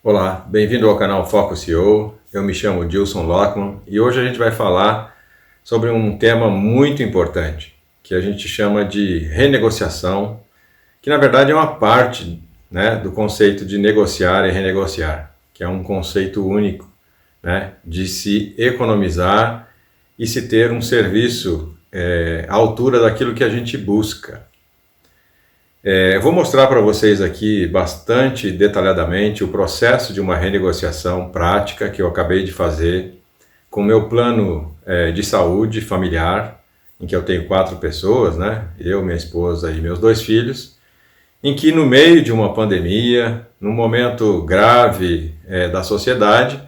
Olá, bem-vindo ao canal Foco CEO. Eu me chamo Dilson Lockman e hoje a gente vai falar sobre um tema muito importante que a gente chama de renegociação, que na verdade é uma parte, do conceito de negociar e renegociar, que é um conceito único, de se economizar e se ter um serviço à altura daquilo que a gente busca. Eu vou mostrar para vocês aqui bastante detalhadamente o processo de uma renegociação prática que eu acabei de fazer com o meu plano de saúde familiar, em que eu tenho 4 pessoas, eu, minha esposa e meus 2 filhos, em que no meio de uma pandemia, num momento grave da sociedade,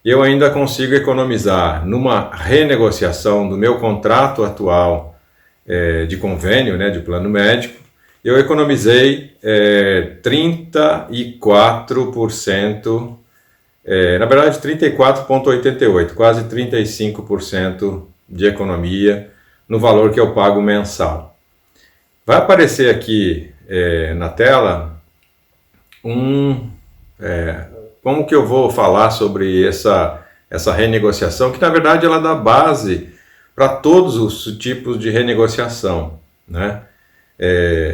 eu ainda consigo economizar numa renegociação do meu contrato atual de convênio, de plano médico. Eu economizei 34%, na verdade 34,88%, quase 35% de economia no valor que eu pago mensal. Vai aparecer aqui na tela como que eu vou falar sobre essa renegociação, que na verdade ela dá base para todos os tipos de renegociação,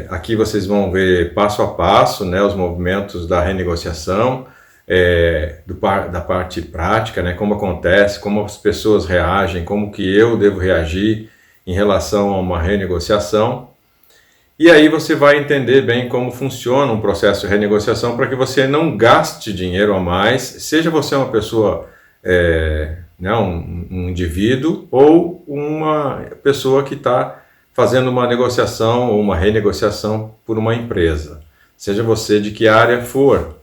aqui vocês vão ver passo a passo, os movimentos da renegociação, da parte prática, como acontece, como as pessoas reagem, como que eu devo reagir em relação a uma renegociação. E aí você vai entender bem como funciona um processo de renegociação para que você não gaste dinheiro a mais, seja você uma pessoa, um indivíduo ou uma pessoa que está fazendo uma negociação ou uma renegociação por uma empresa, seja você de que área for.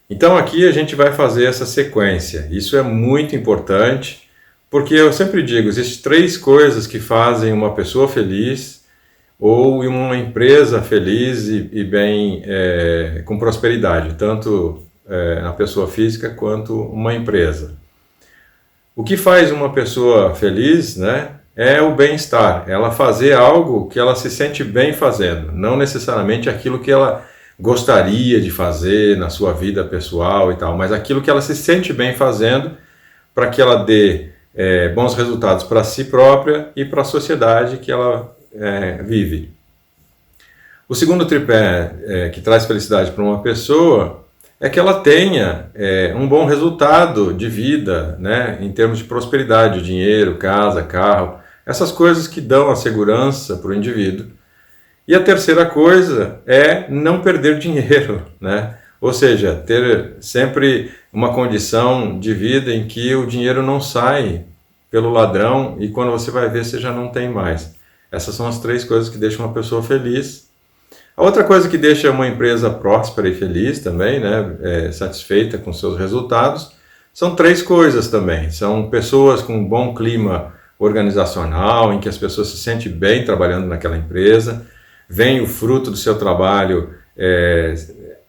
Então aqui a gente vai fazer essa sequência. Isso é muito importante, porque eu sempre digo, existem 3 coisas que fazem uma pessoa feliz ou uma empresa feliz e bem, com prosperidade, tanto a pessoa física quanto uma empresa. O que faz uma pessoa feliz, é o bem-estar, ela fazer algo que ela se sente bem fazendo, não necessariamente aquilo que ela gostaria de fazer na sua vida pessoal e tal, mas aquilo que ela se sente bem fazendo para que ela dê bons resultados para si própria e para a sociedade que ela vive. O segundo tripé que traz felicidade para uma pessoa é que ela tenha um bom resultado de vida, em termos de prosperidade, dinheiro, casa, carro, essas coisas que dão a segurança para o indivíduo. E a terceira coisa é não perder dinheiro, ou seja, ter sempre uma condição de vida em que o dinheiro não sai pelo ladrão e quando você vai ver você já não tem mais. Essas são as 3 coisas que deixam uma pessoa feliz. A outra coisa que deixa uma empresa próspera e feliz também, satisfeita com seus resultados, são 3 coisas também. São pessoas com um bom clima organizacional, em que as pessoas se sentem bem trabalhando naquela empresa, vem o fruto do seu trabalho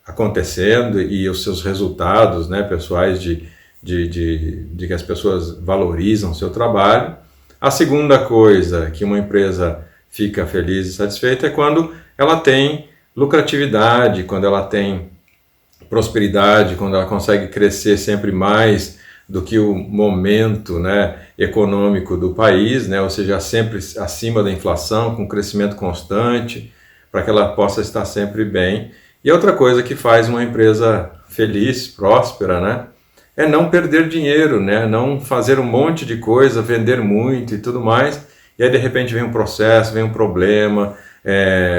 acontecendo e os seus resultados pessoais de que as pessoas valorizam o seu trabalho. A segunda coisa que uma empresa fica feliz e satisfeita é quando ela tem lucratividade, quando ela tem prosperidade, quando ela consegue crescer sempre mais do que o momento econômico do país, ou seja, sempre acima da inflação, com crescimento constante, para que ela possa estar sempre bem. E outra coisa que faz uma empresa feliz, próspera, é não perder dinheiro, não fazer um monte de coisa, vender muito e tudo mais, e aí de repente vem um processo, vem um problema,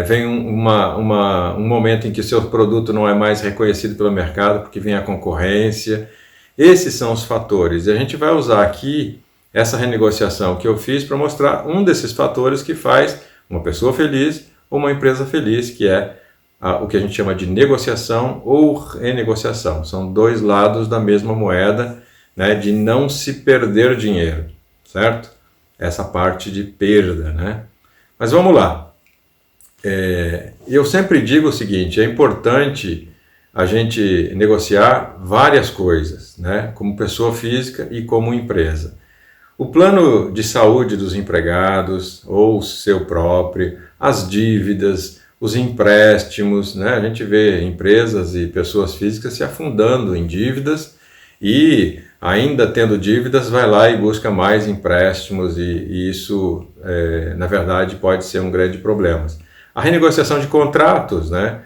vem um momento em que o seu produto não é mais reconhecido pelo mercado porque vem a concorrência. Esses são os fatores, e a gente vai usar aqui essa renegociação que eu fiz para mostrar um desses fatores que faz uma pessoa feliz ou uma empresa feliz, que é o que a gente chama de negociação ou renegociação. São 2 lados da mesma moeda, de não se perder dinheiro, certo? Essa parte de perda, Mas vamos lá. Eu sempre digo o seguinte, é importante a gente negociar várias coisas, como pessoa física e como empresa. O plano de saúde dos empregados ou seu próprio, as dívidas, os empréstimos, né? A gente vê empresas e pessoas físicas se afundando em dívidas e, ainda tendo dívidas, vai lá e busca mais empréstimos e isso, na verdade, pode ser um grande problema. A renegociação de contratos, né?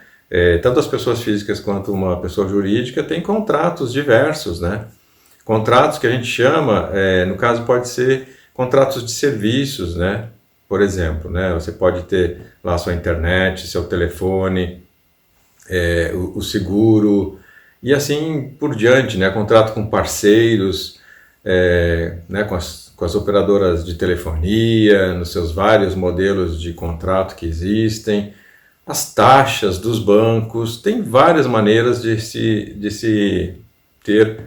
Tanto as pessoas físicas quanto uma pessoa jurídica têm contratos diversos, né? Contratos que a gente chama, no caso, pode ser contratos de serviços, né? Por exemplo, né? Você pode ter lá sua internet, seu telefone, o seguro e assim por diante, né? Contrato com parceiros, né? Com as operadoras de telefonia, nos seus vários modelos de contrato que existem, as taxas dos bancos, tem várias maneiras de se ter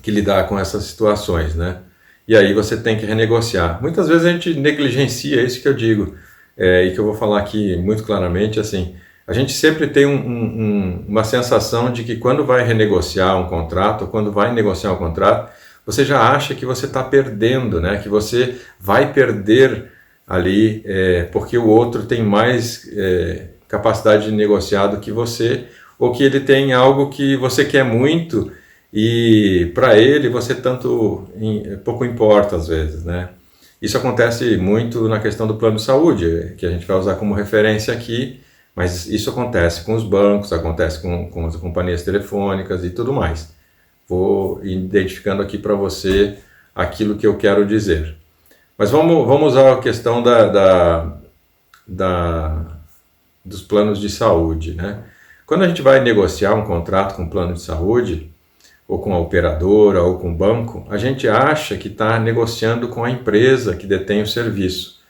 que lidar com essas situações, né? E aí você tem que renegociar. Muitas vezes a gente negligencia isso que eu digo, e que eu vou falar aqui muito claramente, assim, a gente sempre tem uma sensação de que quando vai renegociar um contrato, ou quando vai negociar um contrato, você já acha que você está perdendo, né? Que você vai perder ali, porque o outro tem mais capacidade de negociar do que você, ou que ele tem algo que você quer muito e para ele você pouco importa às vezes, né? Isso acontece muito na questão do plano de saúde, que a gente vai usar como referência aqui, mas isso acontece com os bancos, acontece com as companhias telefônicas e tudo mais. Vou identificando aqui para você aquilo que eu quero dizer. Mas vamos usar a questão dos planos de saúde, né? Quando a gente vai negociar um contrato com um plano de saúde, ou com a operadora, ou com o banco, a gente acha que está negociando com a empresa que detém o serviço.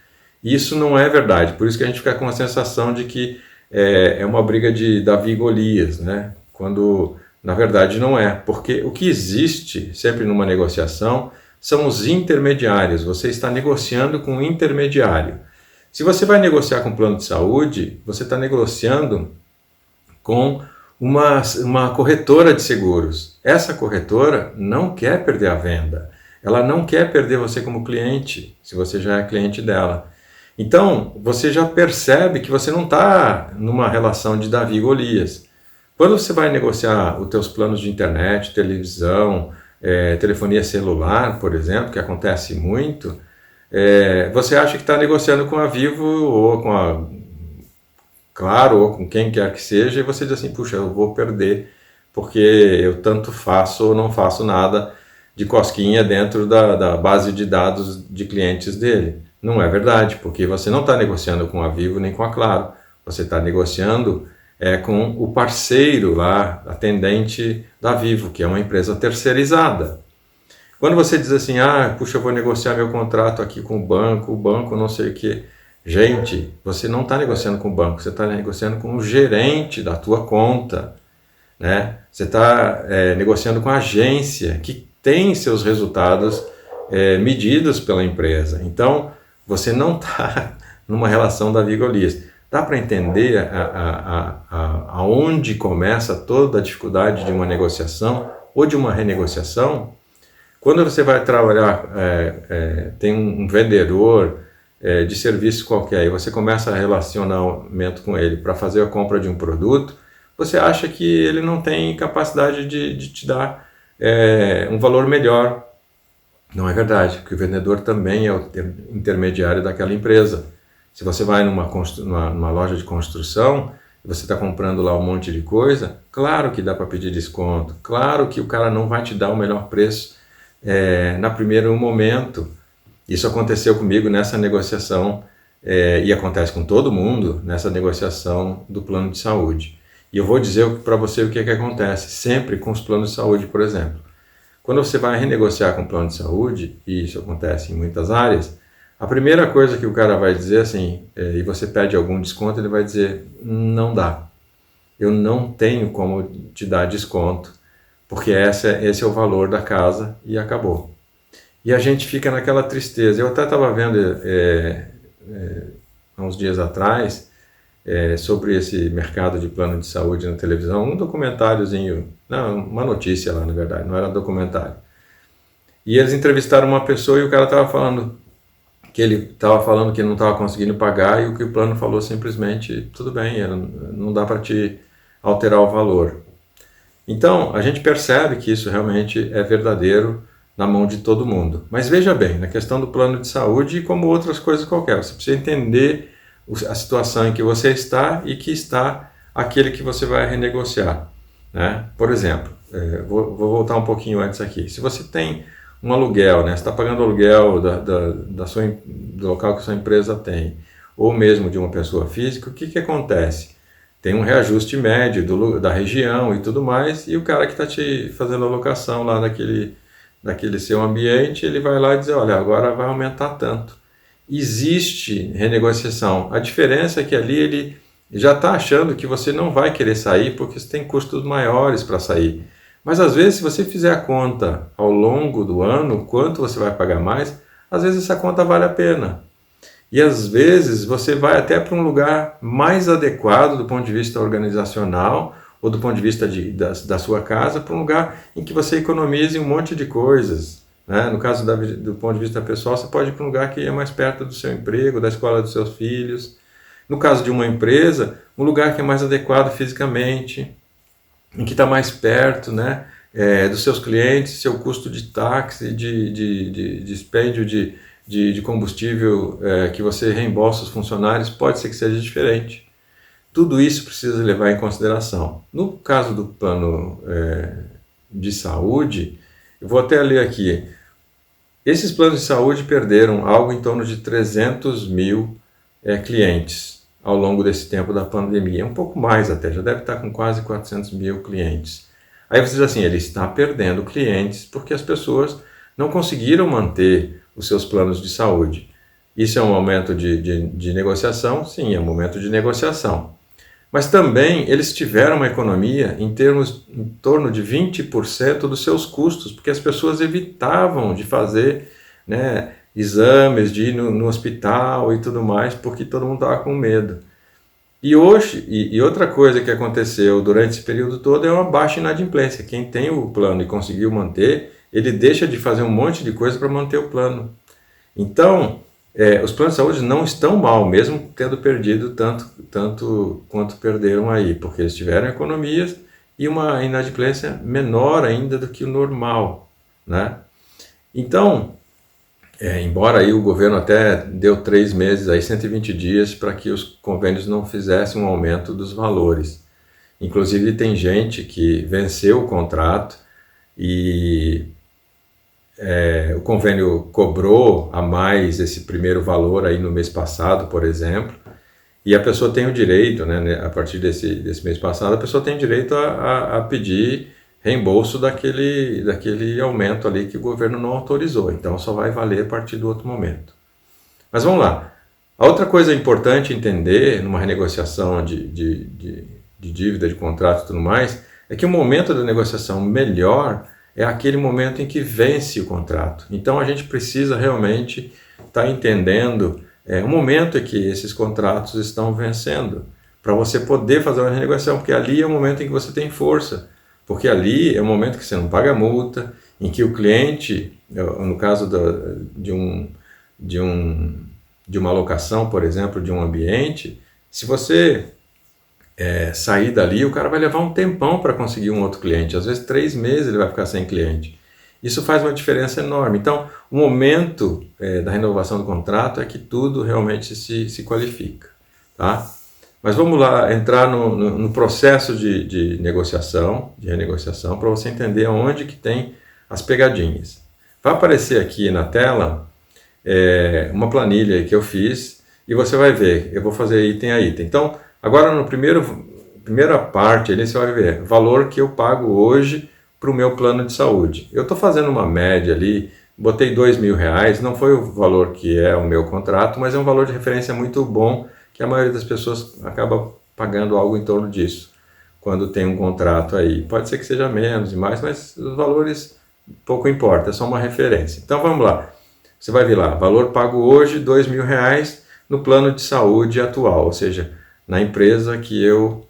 E isso não é verdade, por isso que a gente fica com a sensação de que é uma briga de Davi e Golias, né? Quando na verdade não é, porque o que existe sempre numa negociação são os intermediários, você está negociando com um intermediário. Se você vai negociar com um plano de saúde, você está negociando com uma corretora de seguros. Essa corretora não quer perder a venda, ela não quer perder você como cliente, se você já é cliente dela. Então, você já percebe que você não está numa relação de Davi e Golias. Quando você vai negociar os teus planos de internet, televisão, telefonia celular, por exemplo, que acontece muito, você acha que está negociando com a Vivo ou com a Claro, ou com quem quer que seja, e você diz assim, puxa, eu vou perder, porque eu tanto faço ou não faço nada de cosquinha dentro da base de dados de clientes dele. Não é verdade, porque você não está negociando com a Vivo nem com a Claro, você está negociando com o parceiro lá, atendente da Vivo, que é uma empresa terceirizada. Quando você diz assim, puxa, eu vou negociar meu contrato aqui com o banco não sei o quê. Gente, você não está negociando com o banco, você está negociando com o gerente da tua conta, né? Você está negociando com a agência que tem seus resultados medidos pela empresa. Então, você não está numa relação Davi e Golias. Dá para entender aonde começa toda a dificuldade de uma negociação ou de uma renegociação? Quando você vai trabalhar, tem um vendedor de serviço qualquer, e você começa a relacionamento com ele para fazer a compra de um produto, você acha que ele não tem capacidade de te dar um valor melhor. Não é verdade, porque o vendedor também é o intermediário daquela empresa. Se você vai numa loja de construção, e você está comprando lá um monte de coisa, claro que dá para pedir desconto, claro que o cara não vai te dar o melhor preço no primeiro momento. Isso aconteceu comigo nessa negociação e acontece com todo mundo nessa negociação do plano de saúde. E eu vou dizer para você o que acontece sempre com os planos de saúde, por exemplo. Quando você vai renegociar com o plano de saúde, e isso acontece em muitas áreas, a primeira coisa que o cara vai dizer assim, e você pede algum desconto, ele vai dizer, não dá. Eu não tenho como te dar desconto, porque esse é o valor da casa e acabou. E a gente fica naquela tristeza. Eu até estava vendo há uns dias atrás sobre esse mercado de plano de saúde na televisão, um documentáriozinho, não, uma notícia lá, na verdade, não era documentário. E eles entrevistaram uma pessoa e o cara estava falando que ele estava falando que não estava conseguindo pagar e o que o plano falou simplesmente, tudo bem, não dá para te alterar o valor. Então, a gente percebe que isso realmente é verdadeiro na mão de todo mundo. Mas veja bem, na questão do plano de saúde, como outras coisas qualquer, você precisa entender a situação em que você está e que está aquele que você vai renegociar, né? Por exemplo, vou voltar um pouquinho antes aqui. Se você tem um aluguel, né? Você está pagando o aluguel do local que a sua empresa tem, ou mesmo de uma pessoa física, o que acontece? Tem um reajuste médio da região e tudo mais, e o cara que está te fazendo a locação lá daquele seu ambiente, ele vai lá e diz, olha, agora vai aumentar tanto. Existe renegociação. A diferença é que ali ele já está achando que você não vai querer sair porque você tem custos maiores para sair. Mas às vezes, se você fizer a conta ao longo do ano, quanto você vai pagar mais, às vezes essa conta vale a pena. E às vezes você vai até para um lugar mais adequado do ponto de vista organizacional ou do ponto de vista da sua casa, para um lugar em que você economize um monte de coisas, né? No caso do ponto de vista pessoal, você pode ir para um lugar que é mais perto do seu emprego, da escola dos seus filhos. No caso de uma empresa, um lugar que é mais adequado fisicamente, em que está mais perto, né, dos seus clientes, seu custo de táxi, de dispêndio de combustível que você reembolsa os funcionários, pode ser que seja diferente. Tudo isso precisa levar em consideração. No caso do plano de saúde, eu vou até ler aqui. Esses planos de saúde perderam algo em torno de 300 mil clientes ao longo desse tempo da pandemia. Um pouco mais até, já deve estar com quase 400 mil clientes. Aí você diz assim, ele está perdendo clientes porque as pessoas não conseguiram manter os seus planos de saúde. Isso é um momento de negociação? Sim, é um momento de negociação. Mas também eles tiveram uma economia em torno de 20% dos seus custos, porque as pessoas evitavam de fazer, né, exames, de ir no hospital e tudo mais, porque todo mundo estava com medo. E hoje, e outra coisa que aconteceu durante esse período todo é uma baixa inadimplência. Quem tem o plano e conseguiu manter, ele deixa de fazer um monte de coisa para manter o plano. Então, os planos de saúde não estão mal, mesmo tendo perdido tanto quanto perderam aí, porque eles tiveram economias e uma inadimplência menor ainda do que o normal, né? Então, embora aí o governo até deu 3 meses, aí 120 dias, para que os convênios não fizessem um aumento dos valores. Inclusive tem gente que venceu o contrato e o convênio cobrou a mais esse primeiro valor aí no mês passado, por exemplo, e a pessoa tem o direito, né, a partir desse mês passado, a pessoa tem direito a pedir reembolso daquele aumento ali que o governo não autorizou, então só vai valer a partir do outro momento. Mas vamos lá. A outra coisa importante entender numa renegociação de dívida, de contrato e tudo mais, é que o momento da negociação melhor é aquele momento em que vence o contrato. Então a gente precisa realmente estar entendendo o momento em que esses contratos estão vencendo, para você poder fazer uma renegociação, porque ali é o momento em que você tem força, porque ali é o momento que você não paga multa, em que o cliente, no caso de uma locação, por exemplo, de um ambiente, se você sair dali, o cara vai levar um tempão para conseguir um outro cliente. Às vezes 3 meses ele vai ficar sem cliente. Isso faz uma diferença enorme. Então, o momento da renovação do contrato é que tudo realmente se qualifica. Tá? Mas vamos lá entrar no processo de negociação, de renegociação, para você entender onde que tem as pegadinhas. Vai aparecer aqui na tela uma planilha que eu fiz e você vai ver. Eu vou fazer item a item. Então, agora, na primeira parte, ali você vai ver valor que eu pago hoje para o meu plano de saúde. Eu estou fazendo uma média ali, botei R$2.000, não foi o valor que é o meu contrato, mas é um valor de referência muito bom, que a maioria das pessoas acaba pagando algo em torno disso, quando tem um contrato aí. Pode ser que seja menos e mais, mas os valores pouco importa, é só uma referência. Então vamos lá, você vai ver lá, valor pago hoje, R$2.000 no plano de saúde atual, ou seja, na empresa que eu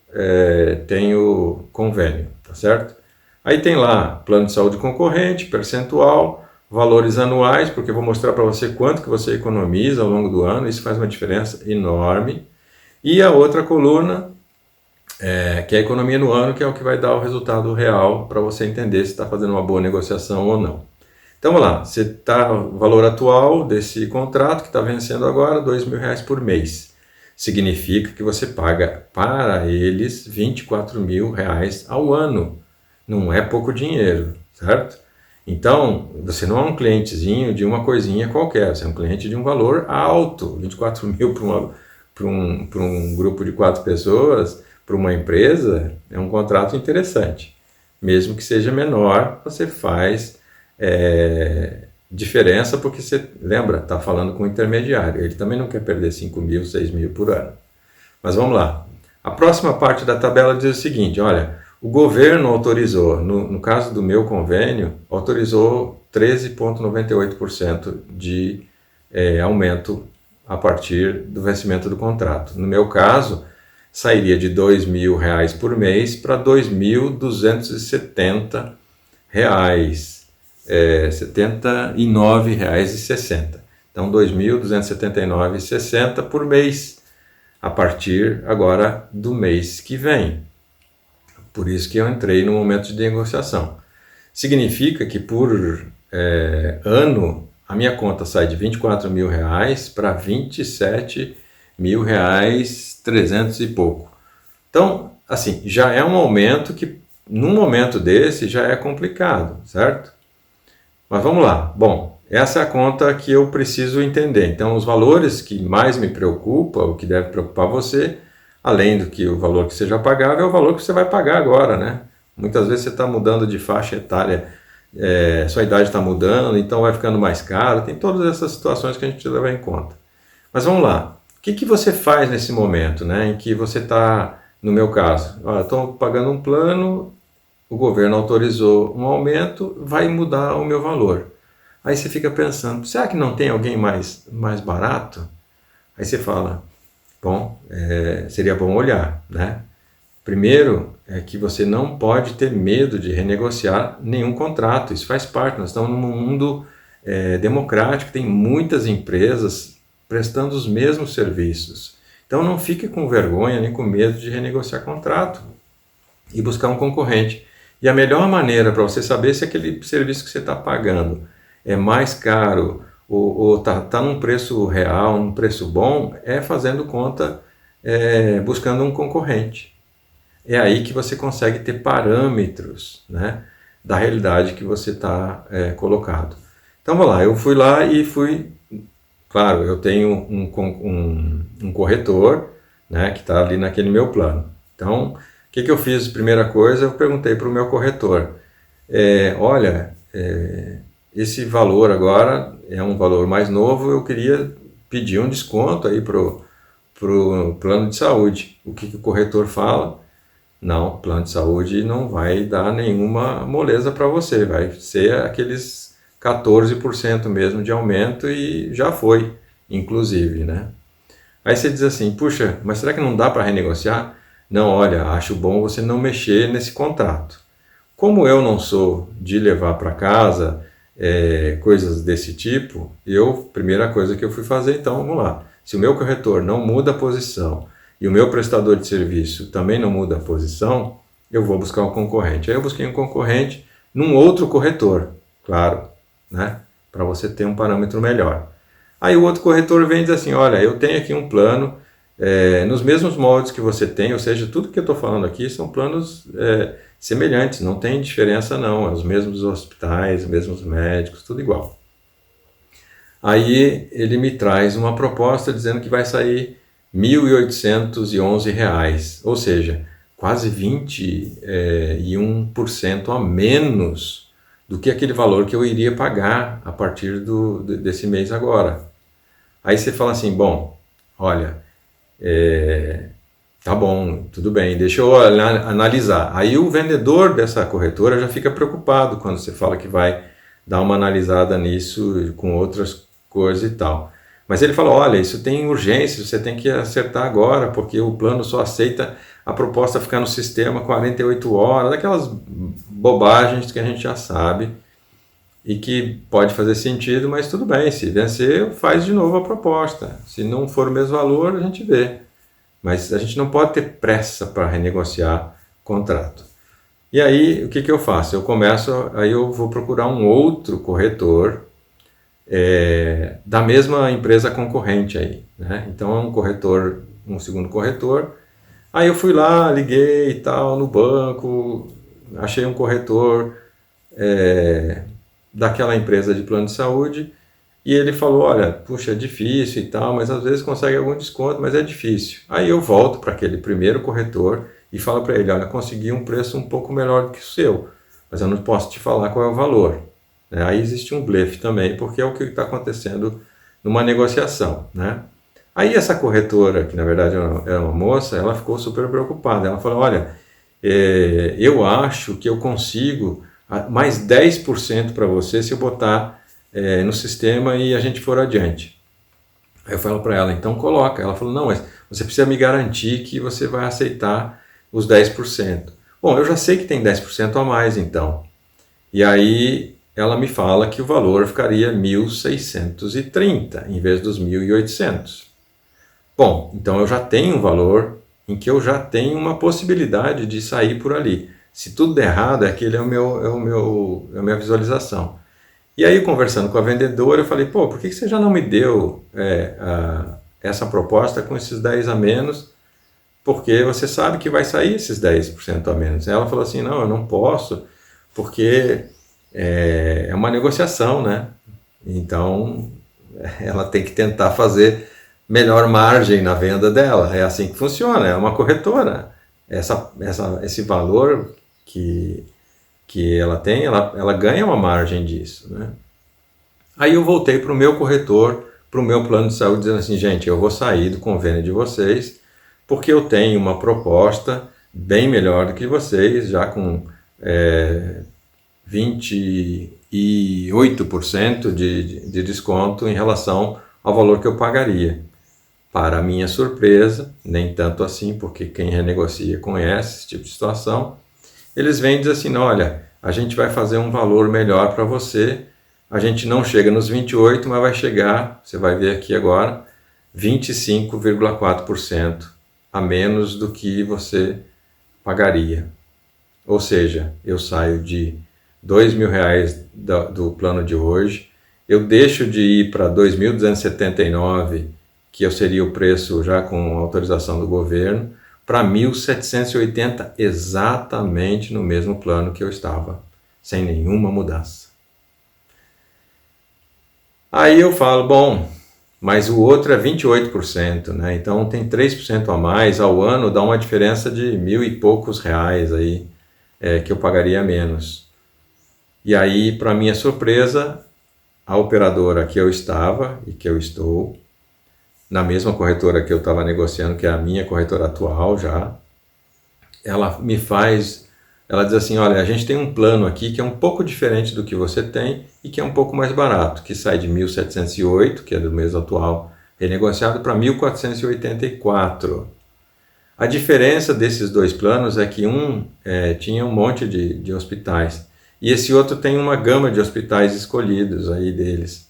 tenho convênio, tá certo? Aí tem lá plano de saúde concorrente, percentual, valores anuais, porque eu vou mostrar para você quanto que você economiza ao longo do ano, isso faz uma diferença enorme. E a outra coluna, que é a economia no ano, que é o que vai dar o resultado real para você entender se está fazendo uma boa negociação ou não. Então vamos lá, você está o valor atual desse contrato que está vencendo agora, R$2.000 por mês. Significa que você paga para eles R$24.000 ao ano. Não é pouco dinheiro, certo? Então, você não é um clientezinho de uma coisinha qualquer, você é um cliente de um valor alto. 24 mil para um grupo de 4 pessoas, para uma empresa, é um contrato interessante. Mesmo que seja menor, você faz diferença, porque você, lembra, está falando com o intermediário. Ele também não quer perder 5 mil, 6 mil por ano. Mas vamos lá. A próxima parte da tabela diz o seguinte, olha, o governo autorizou, no caso do meu convênio, autorizou 13,98% de aumento a partir do vencimento do contrato. No meu caso, sairia de R$2.000 por mês para R$2.270, R$ 79,60. Então, R$ 2.279,60 por mês, a partir agora do mês que vem. Por isso que eu entrei no momento de negociação. Significa que por ano, a minha conta sai de R$24.000 para R$27.300 e pouco. Então, assim, já é um aumento que, num momento desse, já é complicado, certo? Mas vamos lá. Bom, essa é a conta que eu preciso entender. Então, os valores que mais me preocupam, o que deve preocupar você, além do que o valor que você já pagava, é o valor que você vai pagar agora, né? Muitas vezes você está mudando de faixa etária, sua idade está mudando, então vai ficando mais caro. Tem todas essas situações que a gente precisa levar em conta. Mas vamos lá. O que você faz nesse momento, né? Em que você está, no meu caso, estou pagando um plano, o governo autorizou um aumento, vai mudar o meu valor. Aí você fica pensando, será que não tem alguém mais barato? Aí você fala, bom, seria bom olhar, né? Primeiro, é que você não pode ter medo de renegociar nenhum contrato, isso faz parte, nós estamos num mundo democrático, tem muitas empresas prestando os mesmos serviços. Então não fique com vergonha nem com medo de renegociar contrato e buscar um concorrente. E a melhor maneira para você saber se aquele serviço que você está pagando é mais caro ou está num preço real, num preço bom, é fazendo conta, buscando um concorrente. É aí que você consegue ter parâmetros, né, da realidade que você está colocado. Então vamos lá, eu fui lá e claro, eu tenho um corretor, né, que está ali naquele meu plano. Então, o que eu fiz? Primeira coisa, eu perguntei para o meu corretor, olha, esse valor agora é um valor mais novo, eu queria pedir um desconto aí para o plano de saúde. O que o corretor fala? Não, plano de saúde não vai dar nenhuma moleza para você, vai ser aqueles 14% mesmo de aumento e já foi, inclusive, né? Aí você diz assim, puxa, mas será que não dá para renegociar? Não, olha, acho bom você não mexer nesse contrato. Como eu não sou de levar para casa coisas desse tipo, primeira coisa que eu fui fazer, então, vamos lá. Se o meu corretor não muda a posição e o meu prestador de serviço também não muda a posição, eu vou buscar um concorrente. Aí eu busquei um concorrente num outro corretor, claro, né? Para você ter um parâmetro melhor. Aí o outro corretor vem e diz assim, olha, eu tenho aqui um plano nos mesmos moldes que você tem, ou seja, tudo que eu estou falando aqui são planos semelhantes, não tem diferença não, é os mesmos hospitais, os mesmos médicos, tudo igual. Aí ele me traz uma proposta dizendo que vai sair R$ 1.811, ou seja, quase 21% a menos do que aquele valor que eu iria pagar a partir desse mês agora. Aí você fala assim, bom, olha, tá bom, tudo bem, deixa eu analisar. Aí o vendedor dessa corretora já fica preocupado quando você fala que vai dar uma analisada nisso com outras coisas e tal. Mas ele fala, olha, isso tem urgência, você tem que acertar agora, porque o plano só aceita a proposta ficar no sistema 48 horas, aquelas bobagens que a gente já sabe. e que pode fazer sentido, mas tudo bem, se vencer, faz de novo a proposta. Se não for o mesmo valor, a gente vê. Mas a gente não pode ter pressa para renegociar o contrato. E aí, o que eu faço? Aí eu vou procurar um outro corretor da mesma empresa concorrente aí, né? Então é um corretor, um segundo corretor. Aí eu fui lá, liguei e tal no banco, achei um corretor daquela empresa de plano de saúde e ele falou, olha, puxa, é difícil e tal, mas às vezes consegue algum desconto, mas é difícil. Aí eu volto para aquele primeiro corretor e falo para ele, olha, consegui um preço um pouco melhor do que o seu, mas eu não posso te falar qual é o valor. Aí existe um blefe também, porque é o que está acontecendo numa negociação, né? Aí essa corretora, que na verdade era uma moça, ela ficou super preocupada. Ela falou, olha, eu acho que eu consigo mais 10% para você se eu botar no sistema e a gente for adiante. Aí eu falo para ela, então coloca. Ela falou, não, mas você precisa me garantir que você vai aceitar os 10%. Bom, eu já sei que tem 10% a mais então. E aí ela me fala que o valor ficaria 1.630 em vez dos 1.800. Bom, então eu já tenho um valor em que eu já tenho uma possibilidade de sair por ali. Se tudo der errado, aquele é a minha visualização. E aí, conversando com a vendedora, eu falei, pô, por que você já não me deu essa proposta com esses 10 a menos? Porque você sabe que vai sair esses 10% a menos. Ela falou assim, não, eu não posso, porque é uma negociação, né? Então, ela tem que tentar fazer melhor margem na venda dela. É assim que funciona, é uma corretora. Esse valor que ela tem, ela ganha uma margem disso, né? Aí eu voltei para o meu corretor, para o meu plano de saúde, dizendo assim, gente, eu vou sair do convênio de vocês, porque eu tenho uma proposta bem melhor do que vocês, já com 28% de desconto em relação ao valor que eu pagaria. Para minha surpresa, nem tanto assim, porque quem renegocia conhece esse tipo de situação, eles vêm e dizem assim, olha, a gente vai fazer um valor melhor para você, a gente não chega nos 28, mas vai chegar, você vai ver aqui agora, 25,4% a menos do que você pagaria. Ou seja, eu saio de R$2.000 do plano de hoje, eu deixo de ir para 2.279, que seria o preço já com autorização do governo, para 1.780, exatamente no mesmo plano que eu estava, sem nenhuma mudança. Aí eu falo, bom, mas o outro é 28%, né? Então tem 3% a mais ao ano, dá uma diferença de R$1.000 e poucos aí, que eu pagaria menos. E aí, para minha surpresa, a operadora que eu estava e que eu estou, na mesma corretora que eu estava negociando, que é a minha corretora atual já, ela diz assim, olha, a gente tem um plano aqui que é um pouco diferente do que você tem e que é um pouco mais barato, que sai de 1.708, que é do mês atual, renegociado para 1.484. A diferença desses dois planos é que tinha um monte de hospitais e esse outro tem uma gama de hospitais escolhidos aí deles.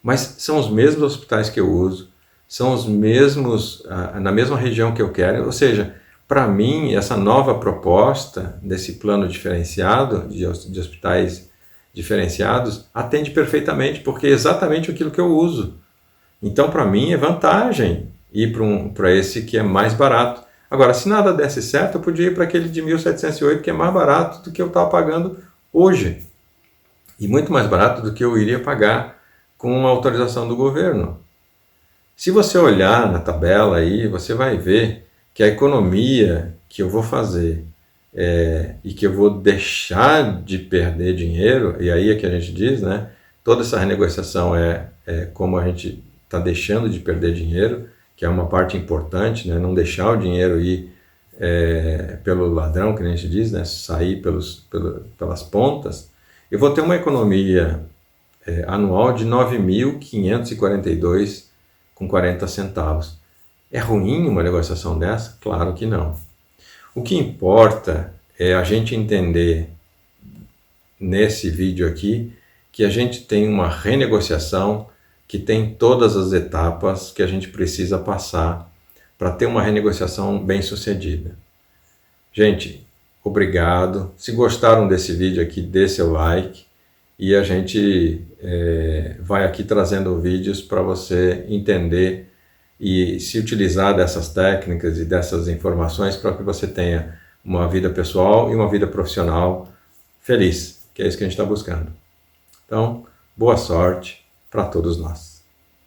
Mas são os mesmos hospitais que eu uso, são os mesmos, na mesma região que eu quero, ou seja, para mim, essa nova proposta desse plano diferenciado, de hospitais diferenciados, atende perfeitamente, porque é exatamente aquilo que eu uso. Então, para mim, é vantagem ir para esse que é mais barato. Agora, se nada desse certo, eu podia ir para aquele de 1.708, que é mais barato do que eu estava pagando hoje. E muito mais barato do que eu iria pagar com uma autorização do governo. Se você olhar na tabela aí, você vai ver que a economia que eu vou fazer e que eu vou deixar de perder dinheiro, e aí é que a gente diz, né? Toda essa renegociação é como a gente está deixando de perder dinheiro, que é uma parte importante, né? Não deixar o dinheiro ir pelo ladrão, que a gente diz, né? Sair pelas pontas. Eu vou ter uma economia anual de 9.542,40 centavos. É ruim uma negociação dessa? Claro que não. O que importa é a gente entender nesse vídeo aqui que a gente tem uma renegociação que tem todas as etapas que a gente precisa passar para ter uma renegociação bem sucedida. Gente, obrigado. Se gostaram desse vídeo aqui, dê seu like e a gente vai aqui trazendo vídeos para você entender e se utilizar dessas técnicas e dessas informações para que você tenha uma vida pessoal e uma vida profissional feliz, que é isso que a gente está buscando. Então, boa sorte para todos nós.